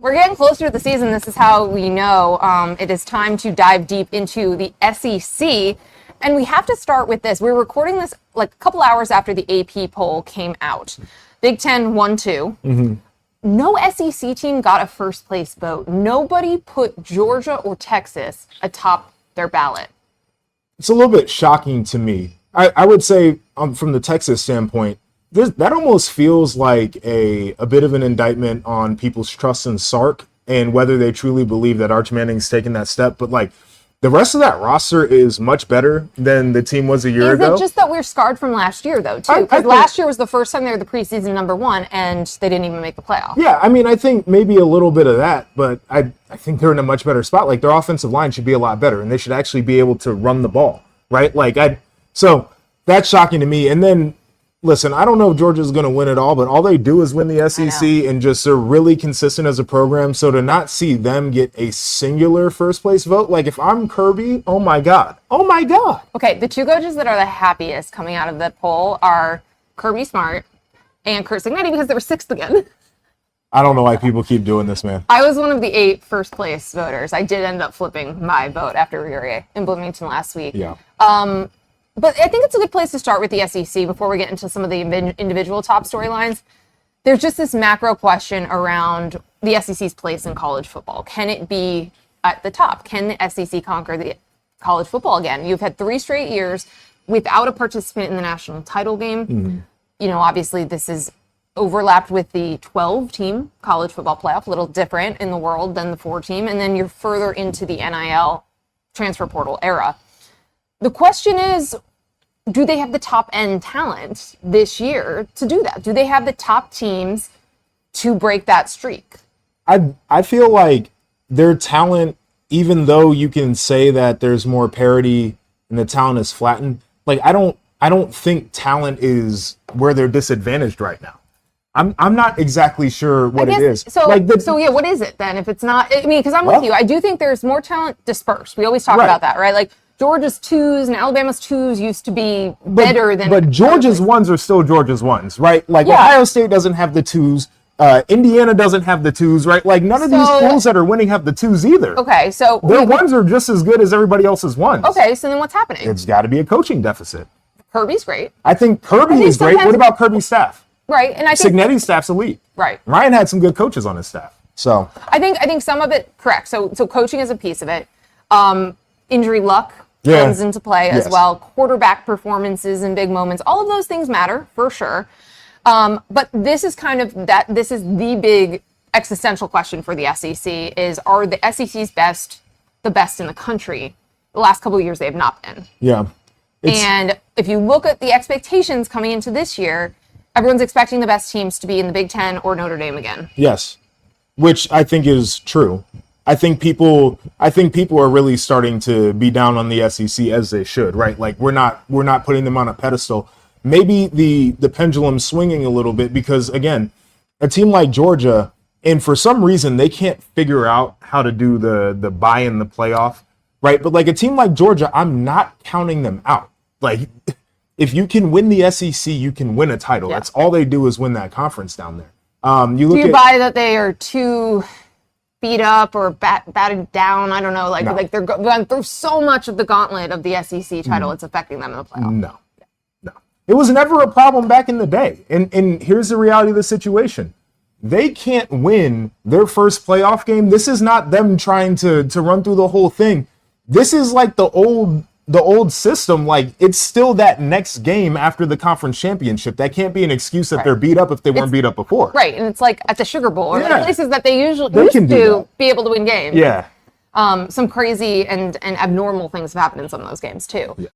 We're getting closer to the season. This is how we know it is time to dive deep into the SEC. And we have to start with this. We're recording this like a couple hours after the AP poll came out. Big Ten 1-2. Mm-hmm. No SEC team got a first place vote. Nobody put Georgia or Texas atop their ballot. It's a little bit shocking to me. I would say from the Texas standpoint, that almost feels like a bit of an indictment on people's trust in Sark and whether they truly believe that Arch Manning's taken that step. But like the rest of that roster is much better than the team was a year ago. Is it just that we're scarred from last year, though, too? Because last year was the first time they were the preseason number one, and they didn't even make the playoff. Yeah, I mean, I think maybe a little bit of that, but I think they're in a much better spot. Like, their offensive line should be a lot better, and they should actually be able to run the ball, right? So that's shocking to me. And then, listen, I don't know if Georgia's going to win it all, but all they do is win the SEC and just are really consistent as a program. So to not see them get a singular first place vote, like if I'm Kirby, oh my God. Okay, the two coaches that are the happiest coming out of that poll are Kirby Smart and Curt Cignetti because they were sixth again. I don't know why people keep doing this, man. I was one of the 8 first place voters. I did end up flipping my vote after we were in Bloomington last week. Yeah. But I think it's a good place to start with the SEC before we get into some of the individual top storylines. There's just this macro question around the SEC's place in college football. Can it be at the top? Can the SEC conquer the college football again? You've had 3 straight years without a participant in the national title game. Mm-hmm. You know, obviously this is overlapped with the 12-team college football playoff, a little different in the world than the 4-team. And then you're further into the NIL transfer portal era. The question is, do they have the top-end talent this year to do that? Do they have the top teams to break that streak? I feel like their talent, even though you can say that there's more parity and the talent is flattened, like I don't think talent is where they're disadvantaged right now. I'm not exactly sure what it is. So what is it then? If it's not, I mean, because I'm with you. I do think there's more talent dispersed. We always talk about that, right? Like Georgia's 2s and Alabama's 2s used to be better than. But Georgia's 1s are still Georgia's 1s, right? Like Ohio State doesn't have the 2s. Indiana doesn't have the 2s, right? Like none of these schools that are winning have the 2s either. Okay, so their 1s are just as good as everybody else's 1s. Okay, so then what's happening? It's got to be a coaching deficit. Kirby's great. I think Kirby is great. What about Kirby's staff? Right, and I think Cignetti's staff's elite. Right. Ryan had some good coaches on his staff. So I think some of it correct. So coaching is a piece of it. Injury luck comes into play as well. Quarterback performances in big moments. All of those things matter for sure. But this is this is the big existential question for the SEC is, are the SEC's best the best in the country? The last couple of years they have not been. Yeah. And if you look at the expectations coming into this year, everyone's expecting the best teams to be in the Big Ten or Notre Dame again. Yes, which I think is true. I think people are really starting to be down on the SEC as they should, right? Like we're not putting them on a pedestal. Maybe the pendulum's swinging a little bit because again, a team like Georgia, and for some reason they can't figure out how to do the bye in the playoff, right? But like a team like Georgia, I'm not counting them out. Like if you can win the SEC, you can win a title. Yeah. That's all they do is win that conference down there. Do you buy that they are too beat up or batted down? I don't know. Like they're going through so much of the gauntlet of the SEC title. It's affecting them in the playoff. No. It was never a problem back in the day. And here's the reality of the situation. They can't win their first playoff game. This is not them trying to run through the whole thing. This is like the old system. Like it's still that next game after the conference championship. That can't be an excuse that they're beat up if they weren't beat up before. Right, and it's like at the Sugar Bowl or like places that they usually used to be able to win games. Yeah. Some crazy and abnormal things have happened in some of those games too. Yeah.